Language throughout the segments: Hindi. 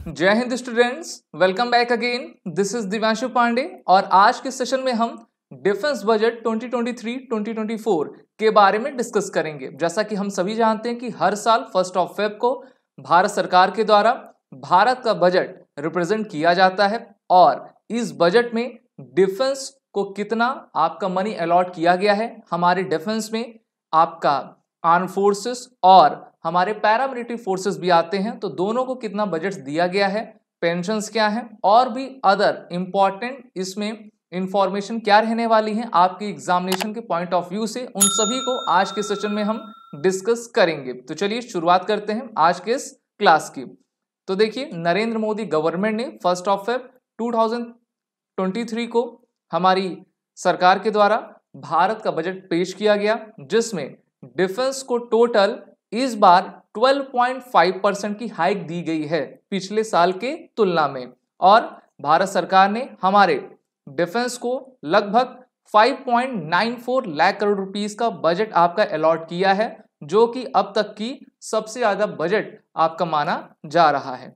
जय Hind students, welcome back again. This is Divyanshu Pandey और आज के सेशन में हम डिफेंस बजट 2023-2024 के बारे में डिस्कस करेंगे। जैसा कि हम सभी जानते हैं कि हर साल 1 फ़रवरी को भारत सरकार के द्वारा भारत का बजट रिप्रेजेंट किया जाता है और इस बजट में डिफेंस को कितना आपका मनी अलॉट किया गया है, हमारे डिफेंस में आपका आर्म फोर्सेस और हमारे पैरामिलिट्री फोर्सेस भी आते हैं, तो दोनों को कितना बजट दिया गया है, पेंशन्स क्या है और भी अदर इंपॉर्टेंट इसमें इंफॉर्मेशन क्या रहने वाली है आपके एग्जामिनेशन के पॉइंट ऑफ व्यू से, उन सभी को आज के सेशन में हम डिस्कस करेंगे। तो चलिए शुरुआत करते हैं आज के इस क्लास की। तो देखिए, नरेंद्र मोदी गवर्नमेंट ने 1 फ़रवरी 2023 को हमारी सरकार के द्वारा भारत का बजट पेश किया गया, जिसमें डिफेंस को टोटल इस बार 12.5% की हाइक दी गई है पिछले साल के तुलना में, और भारत सरकार ने हमारे डिफेंस को लगभग 5.94 लाख करोड़ रुपीस का बजट आपका अलॉट किया है, जो कि अब तक की सबसे ज्यादा बजट आपका माना जा रहा है।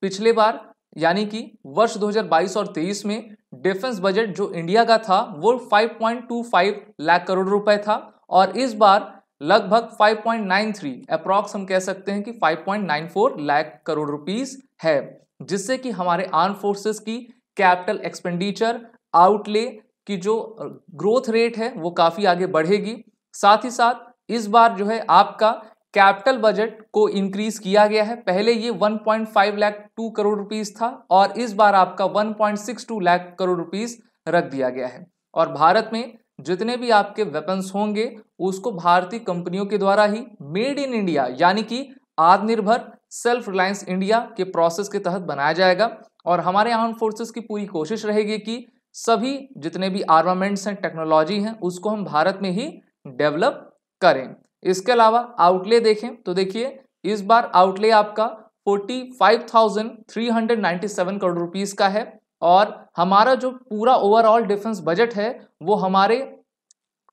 पिछले बार यानी कि वर्ष 2022 और 23 में डिफेंस बजट जो इंडिया का था वो 5.25 लाख करोड़ रुपए था, और इस बार लगभग 5.93 अप्रॉक्स हम कह सकते हैं कि 5.94 लाख करोड़ रुपीस है, जिससे कि हमारे आर्म फोर्सेस की कैपिटल एक्सपेंडिचर आउटले की जो ग्रोथ रेट है वो काफी आगे बढ़ेगी। साथ ही साथ इस बार जो है आपका कैपिटल बजट को इंक्रीज किया गया है। पहले ये 1.5 लाख 2 करोड़ रुपीस था और इस बार आपका 1.62 लाख करोड़ रुपीस रख दिया गया है, और भारत में जितने भी आपके वेपन्स होंगे उसको भारतीय कंपनियों के द्वारा ही मेड इन इंडिया यानी कि आत्मनिर्भर सेल्फ रिलायंस इंडिया के प्रोसेस के तहत बनाया जाएगा, और हमारे आर्म फोर्सेस की पूरी कोशिश रहेगी कि सभी जितने भी आर्मामेंट्स हैं, टेक्नोलॉजी हैं, उसको हम भारत में ही डेवलप करें। इसके अलावा आउटले देखें तो देखिए, इस बार आउटले आपका 45,397 करोड़ रुपीस का है, और हमारा जो पूरा ओवरऑल डिफेंस बजट है वो हमारे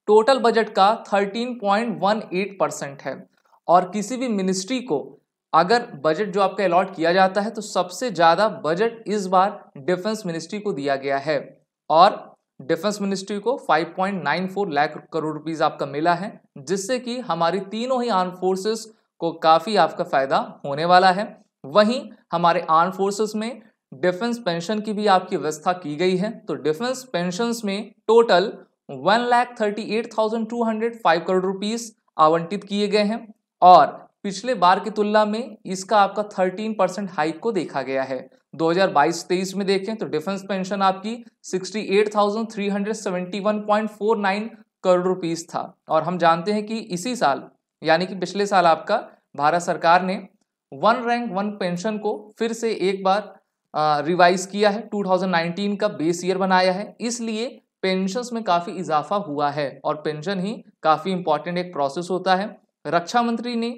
टोटल बजट का 13.18% है। और किसी भी मिनिस्ट्री को अगर बजट जो आपका अलॉट किया जाता है तो सबसे ज्यादा बजट इस बार डिफेंस मिनिस्ट्री को दिया गया है, और डिफेंस मिनिस्ट्री को 5.94 लाख करोड़ रुपीस आपका मिला है, जिससे कि हमारी तीनों ही आर्म फोर्सेस को काफी आपका फायदा होने वाला है। वहीं हमारे आर्म फोर्सेस में डिफेंस पेंशन की भी आपकी व्यवस्था की गई है, तो डिफेंस पेंशन्स में टोटल 1,38,205 करोड़ रुपीस आवंटित किए गए हैं, और पिछले बार की तुलना में इसका आपका 13% हाइक को देखा गया है। 2022-23 में देखें तो डिफेंस पेंशन आपकी 68,371.49 करोड़ रुपीस था, और हम जानते हैं कि इसी साल यानी कि पिछले साल आपका भारत सरकार ने 1 रैंक 1 पेंशन को फिर से एक बार रिवाइज किया है, 2019 का बेस ईयर बनाया है, इसलिए पेंशन्स में काफी इजाफा हुआ है, और पेंशन ही काफी इंपॉर्टेंट एक प्रोसेस होता है। रक्षा मंत्री ने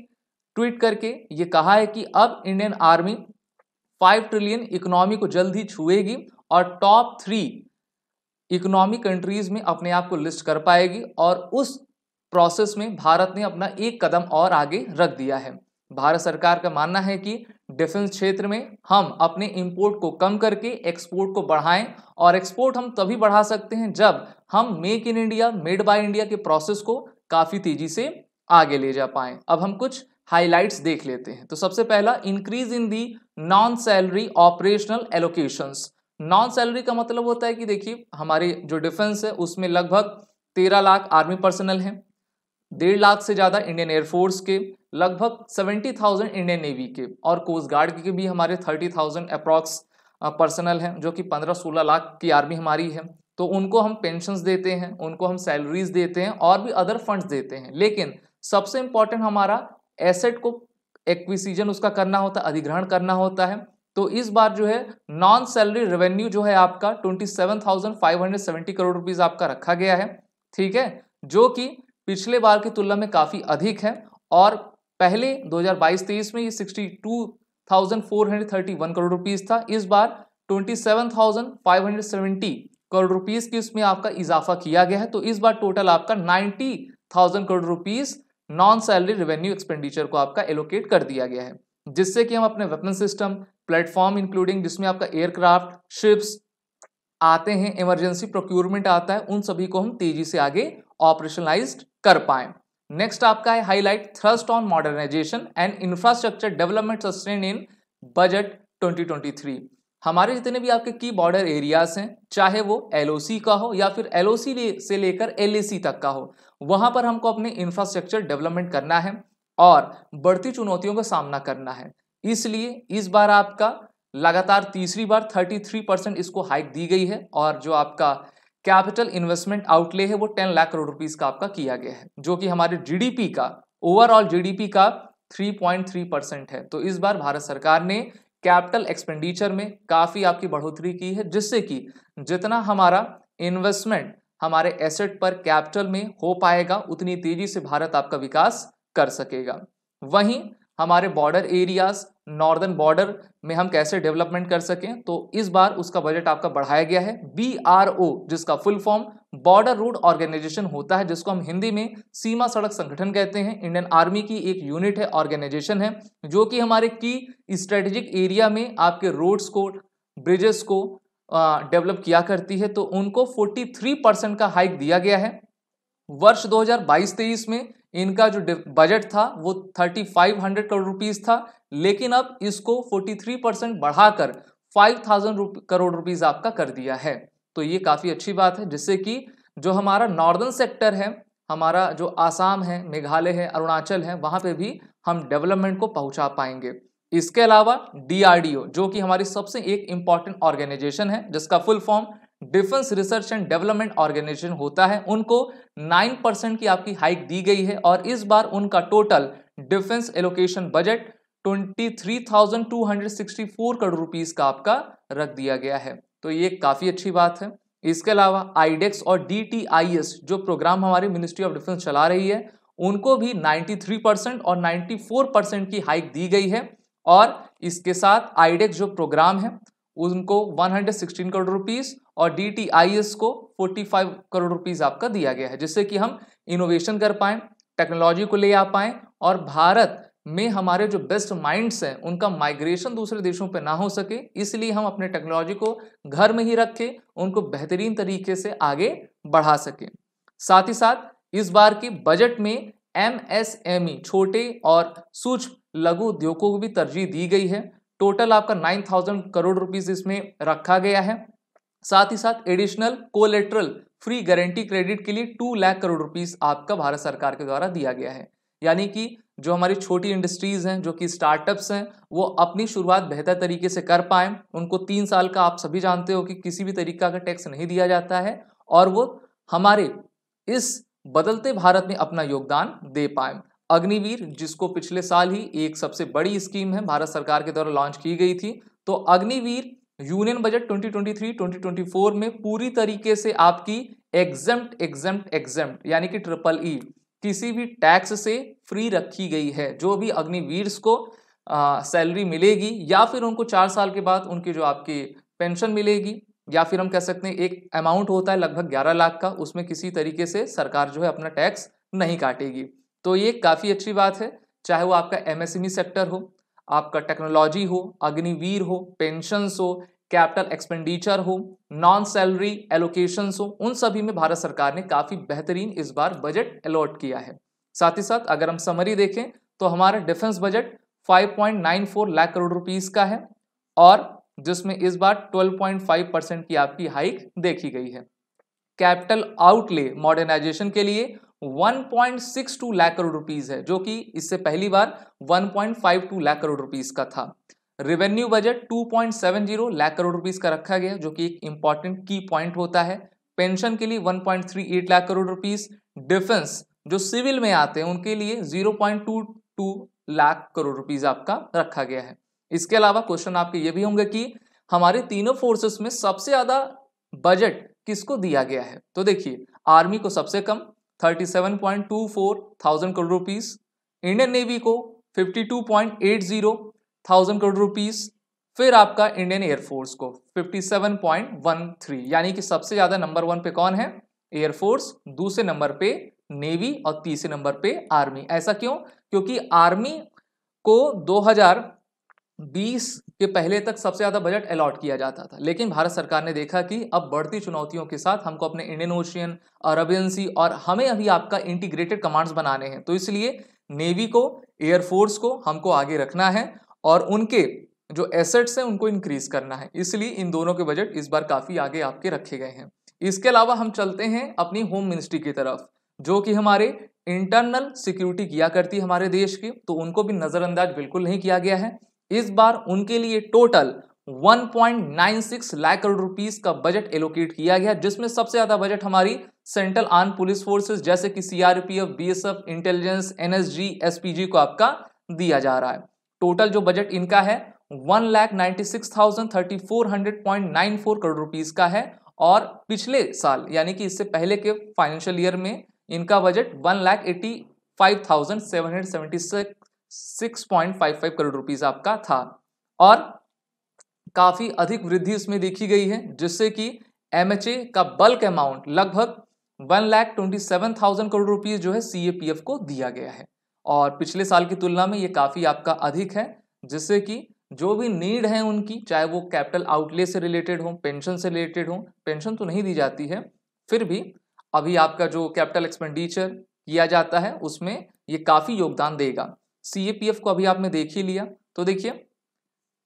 ट्वीट करके ये कहा है कि अब इंडियन आर्मी 5 ट्रिलियन इकोनॉमी को जल्द ही छुएगी और टॉप 3 इकोनॉमी कंट्रीज में अपने आप को लिस्ट कर पाएगी, और उस प्रोसेस में भारत ने अपना एक कदम और आगे रख दिया है। भारत सरकार का मानना है कि डिफेंस क्षेत्र में हम अपने इंपोर्ट को कम करके एक्सपोर्ट को बढ़ाएं, और एक्सपोर्ट हम तभी बढ़ा सकते हैं जब हम make in India, made by India के प्रोसेस को काफी तेजी से आगे ले जा पाएं। अब हम कुछ हाइलाइट्स देख लेते हैं। तो सबसे पहला, increase in the non salary operational allocations. Non salary का मतलब होता है कि देखिए, हमारे जो डिफेंस है उसमें लगभग 13 लाख आर्मी पर्सनल हैं, 1.5 लाख से ज्यादा इंडियन एयरफोर्स के, लगभग 70,000 इंडियन नेवी के, और कोस्ट गार्ड के भी हमारे 30,000 अप्रॉक्स पर्सनल हैं, जो कि 15-16 लाख की आर्मी हमारी है। तो उनको हम पेंशन्स देते हैं, उनको हम सैलरीज देते हैं और भी अदर फंड्स देते हैं, लेकिन सबसे इंपॉर्टेंट हमारा एसेट को एक्विजिशन उसका करना होता है, अधिग्रहण करना होता है। तो इस बार जो है नॉन सैलरी रेवेन्यू जो है आपका 27,570 करोड़ रुपीस आपका रखा गया है, ठीक है, जो कि पिछले बार की तुलना में काफी अधिक है, और पहले 2022-23 में ये 62,431 करोड़ रुपीस था, इस बार 27,570 करोड़ रुपीस की इसमें आपका इजाफा किया गया है। तो इस बार टोटल आपका 90,000 crore rupees non salary revenue expenditure को आपका एलोकेट कर दिया गया है, जिससे कि हम अपने वेपन सिस्टम, प्लेटफॉर्म इंक्लूडिंग जिसमें आपका एयरक्राफ्ट, शिप्स आते हैं, इमरजेंसी प्रोक्यूरमेंट आता है, उन सभी को हम तेजी से आगे ऑपरेशनलाइज्ड कर पाए। नेक्स्ट आपका है highlight thrust on modernisation and infrastructure development sustain in budget 2023। हमारे जितने भी आपके की बॉर्डर एरियाज हैं, चाहे वो एलओसी का हो या फिर एलओसी से लेकर एलएसी तक का हो, वहां पर हमको अपने इंफ्रास्ट्रक्चर डेवलपमेंट करना है और बढ़ती चुनौतियों का सामना करना है। इसलिए इस बार आपका लगातार तीसरी बार 33% इसको हाइक दी गई है और जो आपका कैपिटल इन्वेस्टमेंट आउटले है वो 10 लाख करोड़ रुपीस का आपका किया गया है, जो कि हमारे जीडीपी का, ओवरऑल जीडीपी का 3.3% है। तो इस बार भारत सरकार ने कैपिटल एक्सपेंडिचर में काफी आपकी बढ़ोतरी की है, जिससे कि जितना हमारा इन्वेस्टमेंट हमारे एसेट पर कैपिटल में हो पाएगा उतनी तेजी से भारत आपका विकास कर सकेगा। वहीं हमारे बॉर्डर एरियाज, नॉर्दर्न बॉर्डर में हम कैसे डेवलपमेंट कर सकें, तो इस बार उसका बजट आपका बढ़ाया गया है। BRO जिसका full form border road organisation होता है, जिसको हम हिंदी में सीमा सड़क संगठन कहते हैं। इंडियन आर्मी की एक यूनिट है, ऑर्गेनाइजेशन है, जो कि हमारे की स्ट्रेटेजिक एरिया में आपके रोड्स को, ब्रिजेस को डेवलप किया करती है। तो उनको 43% का हाइक दिया गया है। वर्ष 2022-23 में इनका जो बजट था वो 3500 करोड़ रुपीस था, लेकिन अब इसको 43% बढ़ाकर 5000 करोड़ रुपीस आपका कर दिया है। तो ये काफी अच्छी बात है, जिससे कि जो हमारा नॉर्दर्न सेक्टर है, हमारा जो आसाम है, मेघालय है, अरुणाचल है, वहां पे भी हम डेवलपमेंट को पहुंचा पाएंगे। इसके अलावा DRDO जो कि हमारी सबसे एक इंपॉर्टेंट ऑर्गेनाइजेशन है, जिसका full form defence research and development organisation होता है, उनको 9% की आपकी हाइक दी गई है और इस बार उनका total defence allocation budget 23,264 crore rupees का आपका रख दिया गया है। तो ये काफी अच्छी बात है। इसके अलावा आईडेक्स और DTIS जो प्रोग्राम हमारी मिनिस्ट्री ऑफ डिफेंस चला रही है, उनको भी 93% और 94% की हाइक दी गई है और इसके साथ आईडेक्स जो प्रोग्राम है उनको 116 करोड़ रुपीस और DTIS को 45 करोड़ रुपीस आपका दिया गया है, जिससे कि हम इनोवेशन कर पाएं, टेक्नोलॉजी को ले आ पाएं और भारत में हमारे जो बेस्ट माइंड्स हैं उनका माइग्रेशन दूसरे देशों पे ना हो सके, इसलिए हम अपने टेक्नोलॉजी को घर में ही रखें, उनको बेहतरीन तरीके से आगे बढ़ा सकें। साथ ही साथ इस बार की बजट में MSME छोटे और सूक्ष्म लघु उद्योगों को भी तरजीह दी गई है। टोटल आपका 9000 करोड़ रुपीस इसमें रखा गया है। साथ ही साथ additional collateral free guarantee credit के लिए 2 लाख करोड़ रुपीस आपका भारत सरकार के द्वारा दिया गया है। यानी कि जो हमारी छोटी इंडस्ट्रीज हैं, जो कि स्टार्टअप्स हैं, वो अपनी शुरुआत बेहतर तरीके से कर पाएं। उनको 3 साल का, आप सभी जानते हो कि किसी भी तरीका का टैक्स नहीं दिया जाता है और वो हमारे इस बदलते भारत में अपना योगदान दे पाए। अग्निवीर जिसको पिछले साल ही एक सबसे बड़ी स्कीम है भारत सरकार के द्वारा लॉन्च की गई थी, तो अग्निवीर यूनियन बजट 2023-2024 में पूरी तरीके से आपकी एग्जम्प्ट यानी कि EEE किसी भी टैक्स से फ्री रखी गई है। जो भी अग्निवीर्स को सैलरी मिलेगी या फिर उनको 4 साल के बाद उनकी जो आपकी पेंशन मिलेगी, या फिर हम कह सकते हैं एक अमाउंट होता है लगभग 11 लाख का, उसमें किसी तरीके से सरकार जो है अपना टैक्स नहीं काटेगी। तो ये काफ़ी अच्छी बात है, चाहे वो आपका MSME सेक्टर हो, आपका टेक्नोलॉजी हो, अग्निवीर हो, पेंशंस हो, कैपिटल एक्सपेंडिचर हो, नॉन सैलरी एलोकेशंस हो, उन सभी में भारत सरकार ने काफ़ी बेहतरीन इस बार बजट अलॉट किया है। साथ ही साथ अगर हम समरी देखें तो हमारा defence budget 5.94 lakh crore rupees का है और जिसमें इस बार 12.5% की आपकी हाइक देखी गई है। कैपिटल आउटले मॉडर्नाइजेशन के लिए 1.62 लाख करोड़ रुपीस है, जो कि इससे पहली बार 1.52 लाख करोड़ रुपीस का था। Revenue budget 2.70 lakh crore rupees का रखा गया, जो कि एक इंपॉर्टेंट की पॉइंट होता है। पेंशन के लिए 1.38 लाख करोड़ रुपीस, डिफेंस जो सिविल में आते हैं उनके लिए 0.22 लाख करोड़ रुपीस आपका रखा गया है। इसके अलावा क्वेश्चन आपके ये भी होंगे कि हमारे तीनों फोर्सेस में सबसे ज्यादा बजट किसको दिया गया है, तो देखिए आर्मी को सबसे कम 37.24 thousand crore rupees, Indian navy को 52.80 थाउजेंड करोड़ रुपीस, फिर आपका इंडियन एयरफोर्स को 57.13, यानी कि सबसे ज्यादा नंबर 1 पे कौन है, एयरफोर्स, दूसरे नंबर पे नेवी और तीसरे नंबर पे आर्मी। ऐसा क्यों, क्योंकि आर्मी को 2020 कि पहले तक सबसे ज़्यादा बजट अलॉट किया जाता था, लेकिन भारत सरकार ने देखा कि अब बढ़ती चुनौतियों के साथ हमको अपने इंडियन ओशियन, अरबियन सी और हमें अभी आपका इंटीग्रेटेड कमांड्स बनाने हैं, तो इसलिए नेवी को, एयरफोर्स को हमको आगे रखना है और उनके जो एसेट्स हैं उनको इंक्रीज करना है। इसलिए इन दोनों के बजट इस बार काफ़ी आगे आपके रखे गए हैं। इसके अलावा हम चलते हैं अपनी होम मिनिस्ट्री की तरफ, जो कि हमारे इंटरनल सिक्योरिटी किया करती है हमारे देश की, तो उनको भी नज़रअंदाज बिल्कुल नहीं किया गया है। इस बार उनके लिए टोटल 1.96 लाख करोड़ रुपीस का बजट एलोकेट किया गया, जिसमें सबसे ज्यादा बजट हमारी सेंट्रल आर्म पुलिस फोर्सेस जैसे कि CRPF, BSF, intelligence, NSG, SPG को आपका दिया जा रहा है। टोटल जो बजट इनका है 1,96,3400.94 करोड़ रुपीस का है, और पिछले साल यानी कि इससे पहले के फाइनेंशियल ईयर में इनका बजट 1,85,776.55 करोड़ रुपीस आपका था, और काफी अधिक वृद्धि इसमें देखी गई है, जिससे कि एमएचए का बल्क अमाउंट लगभग 1,27,000 करोड़ रुपीस जो है सीएपीएफ को दिया गया है, और पिछले साल की तुलना में ये काफी आपका अधिक है, जिससे कि जो भी नीड है उनकी, चाहे वो कैपिटल आउटले से रिलेटेड हो, पेंशन से रिलेटेड हो, पेंशन तो नहीं दी जाती है, फिर भी अभी आपका जो कैपिटल एक्सपेंडिचर किया जाता है उसमें ये काफी योगदान देगा। सीएपीएफ को अभी आपने देख ही लिया, तो देखिए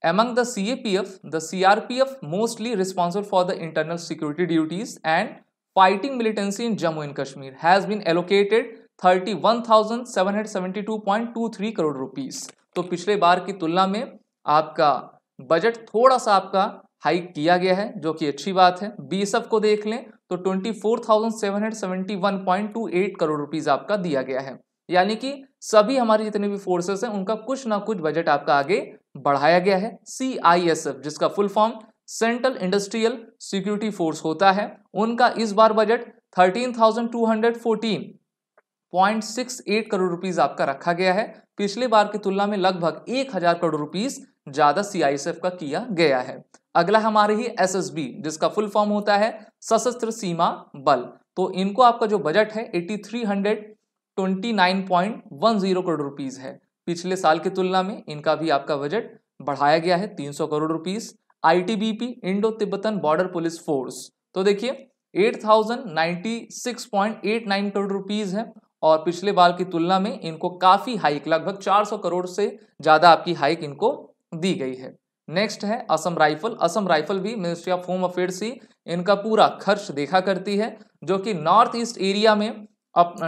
among the CAPF, the CRPF mostly responsible for the internal security duties and fighting militancy in Jammu and Kashmir has been allocated 31,772.23 crore rupees. तो पिछले बार की तुलना में आपका बजट थोड़ा सा आपका हाइक किया गया है, जो कि अच्छी बात है। बीएसएफ को देख लें तो 24,771.28 करोड़ रुपीस आपका दिया गया है, यानी कि सभी हमारे जितने भी फोर्सेस हैं उनका कुछ ना कुछ बजट आपका आगे बढ़ाया गया है। CISF, जिसका full form central industrial security force होता है, उनका इस बार बजट 13,214.68 करोड़ रुपीस आपका रखा गया है। पिछले बार की तुलना में लगभग 1,000 करोड़ रुपीस ज्यादा CISF का किया गया है। अगला हमारे ही SSB, जिसका फुल फॉर्म होता है सशस्त्र सीमा बल, तो इनको आपका जो बजट है 8,329.10 करोड़ रुपीस है। पिछले साल की तुलना में इनका भी आपका बजट बढ़ाया गया है 300 crore rupees. ITBP, Indo Tibetan border police force, तो देखिए 8,096.89 करोड़ रुपीस है, और पिछले बार की तुलना में इनको काफी हाइक, लगभग 400 करोड़ से ज्यादा आपकी हाइक इनको दी गई है। नेक्स्ट है असम राइफल। असम राइफल भी मिनिस्ट्री ऑफ होम अफेयर्स ही इनका पूरा खर्च देखा करती है, जो कि नॉर्थ ईस्ट एरिया में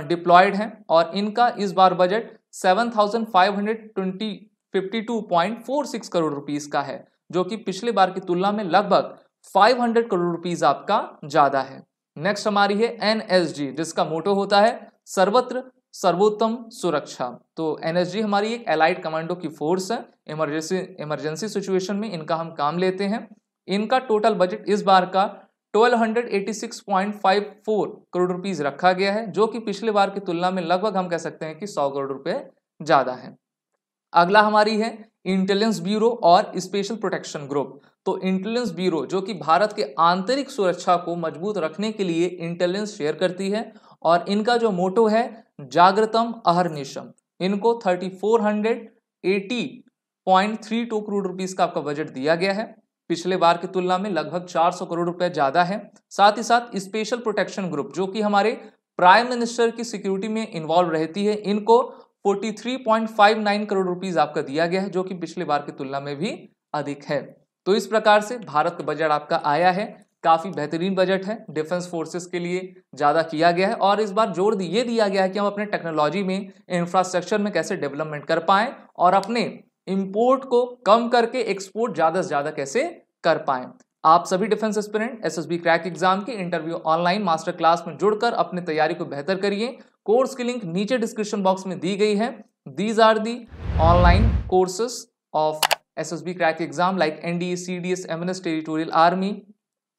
डिप्लॉयड है, और इनका इस बार बजट 7,552.46 करोड़ रुपीस का है, जो कि पिछले बार की तुलना में लगभग 500 करोड़ रुपीस आपका ज्यादा है। नेक्स्ट हमारी है NSG, जिसका मोटो होता है सर्वत्र सर्वोत्तम सुरक्षा। तो NSG हमारी एक एलाइड कमांडो की फोर्स है, इमरजेंसी सिचुएशन में इनका हम काम लेते हैं। इनका टोटल बजट इस बार का 1,286.54 करोड़ रुपीस रखा गया है, जो कि पिछले बार की तुलना में लगभग हम कह सकते हैं कि 100 करोड़ रुपए ज्यादा है। अगला हमारी है इंटेलिजेंस ब्यूरो और स्पेशल प्रोटेक्शन ग्रुप। तो इंटेलिजेंस ब्यूरो जो कि भारत के आंतरिक सुरक्षा को मजबूत रखने के लिए इंटेलिजेंस शेयर करती है, और इनका जो मोटो है जागृतम अहर्निशम। इनको 3,480.32 करोड़ रुपीस का आपका बजट दिया गया है, पिछले बार की तुलना में लगभग 400 करोड़ रुपए ज्यादा है। साथ ही साथ स्पेशल प्रोटेक्शन ग्रुप, जो कि हमारे प्राइम मिनिस्टर की सिक्योरिटी में इन्वॉल्व रहती है, इनको 43.59 करोड़ रुपीस आपका दिया गया है, जो कि पिछले बार की तुलना में भी अधिक है। तो इस प्रकार से भारत का बजट आपका आया है, काफी बेहतरीन बजट है, डिफेंस फोर्सेस के लिए ज्यादा किया गया है, और इस बार जोर ये दिया गया है कि हम अपने टेक्नोलॉजी में, इंफ्रास्ट्रक्चर में कैसे डेवलपमेंट कर पाएं, और अपने इंपोर्ट को कम करके एक्सपोर्ट ज्यादा से ज्यादा कैसे कर पाएं। आप सभी defence aspirant SSB crack exam के इंटरव्यू ऑनलाइन मास्टर क्लास में जुड़कर अपनी तैयारी को बेहतर करिए। कोर्स की लिंक नीचे डिस्क्रिप्शन बॉक्स में दी गई है। These are the online courses of SSB crack exam like NDA, CDS, MNS, territorial army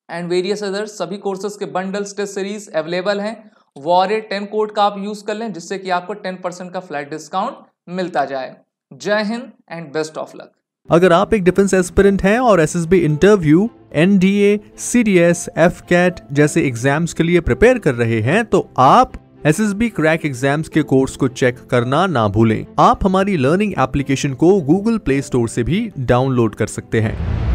and various others. सभी कोर्सेज के बंडल्स, टेस्ट सीरीज अवेलेबल हैं। वॉरियर 10 कोड का आप यूज कर लें, जिससे कि आपको 10% का फ्लैट डिस्काउंट मिलता जाए। जय Hind and best of luck. अगर आप एक डिफेंस एस्पिरेंट हैं और SSB interview, NDA, CDS, FCAT जैसे एग्जाम्स के लिए प्रिपेयर कर रहे हैं, तो आप SSB क्रैक एग्जाम्स के कोर्स को चेक करना ना भूलें। आप हमारी लर्निंग एप्लीकेशन को गूगल प्ले स्टोर से भी डाउनलोड कर सकते हैं।